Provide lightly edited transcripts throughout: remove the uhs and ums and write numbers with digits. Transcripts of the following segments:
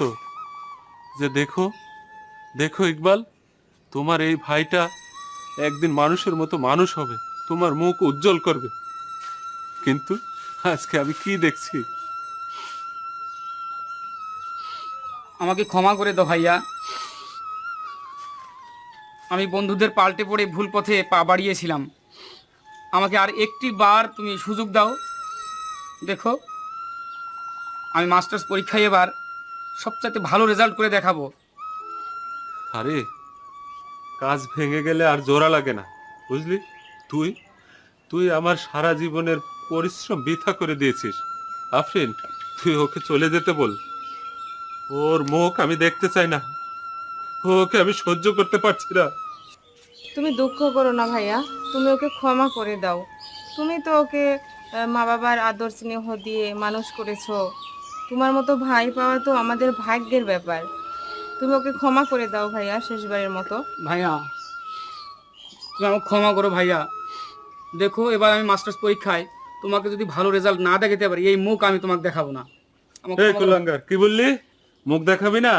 তো যে দেখো দেখো ইকবাল, তোমার এই ভাইটা একদিন মানুষের মতো মানুষ হবে, তোমার মুখ উজ্জ্বল করবে। কিন্তু আজকে আমি কি দেখছি! আমাকে ক্ষমা করে দাও ভাইয়া। আমি বন্ধুদের পাল্টে পড়ে ভুল পথে পা বাড়িয়েছিলাম। আমাকে আর একটি বার তুমি সুযোগ দাও। দেখো, আমি মাস্টার্স পরীক্ষায় এবার সবচাইতে ভালো রেজাল্ট করে দেখাবো। আরে, কাজ ভেঙে গেলে আর জোড়া লাগে না, বুঝলি? তুই তুই আমার সারা জীবনের পরিশ্রম বৃথা করে দিয়েছিস। আফরিন, তুই ওকে চলে যেতে বল। ওর মুখ আমি দেখতে চাই না, ওকে আমি সহ্য করতে পারছি না। তুমি দুঃখ করো না ভাইয়া, তুমি ওকে ক্ষমা করে দাও। তুমি তো ওকে মা বাবার আদর স্নেহ দিয়ে মানুষ করেছো। তোমার মতো ভাই পাওয়া তো আমাদের ভাগ্যের ব্যাপার। তুমি ওকে ক্ষমা করে দাও ভাইয়া, শেষবারের মতো। ভাইয়া, তুমি আমাকে ক্ষমা করো ভাইয়া। দেখো, এবার আমি মাস্টার্স পরীক্ষায় তোমাকে যদি ভালো রেজাল্ট না দেখাতে পারি, এই মুখ আমি তোমাকে দেখাবো না। আমাকে এই ক্ষমা করো। কুলাঙ্গার, কি বললি? মুখ দেখাবি না?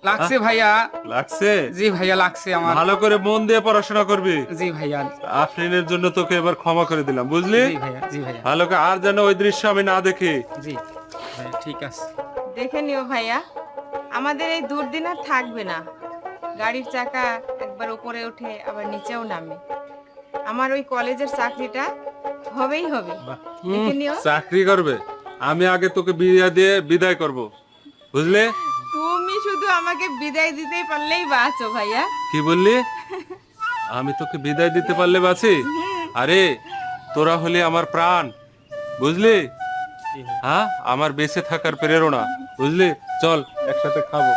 লাগছে ভাইয়া। লাগছে? জি ভাইয়া, লাগছে আমার। ভালো করে মন দিয়ে পড়াশোনা করবি। জি ভাইয়া। আফরিনের জন্য তোকে এবার ক্ষমা করে দিলাম, বুঝলি? জি ভাইয়া, জি ভাইয়া। ভালো করে আর যেন ওই দৃশ্য আমি না দেখি। জি ভাইয়া, ঠিক আছে। দেখে নিও ভাইয়া, আমাদের এই দুর্দিন আর থাকবে না। গাড়ির চাকা একবার উপরে ওঠে আবার নিচেও নামে। আমার ওই কলেজের চাকরিটা হবেই হবে। দেখে নিও। চাকরি করবে? আমি আগে তোকে বিয়ে দিয়ে বিদায় করব, বুঝলে? তুমি শুধু আমাকে বিদায় দিতেই পারলেই বাঁচো ভাইয়া। কি বললি? আমি তোকে বিদায় দিতে পারলে বাঁচি? আরে, তোরা হলে আমার প্রাণ, বুঝলি? হ্যাঁ, আমার বেঁচে থাকার প্রেরণা, বুঝলি? চল একসাথে খাবো।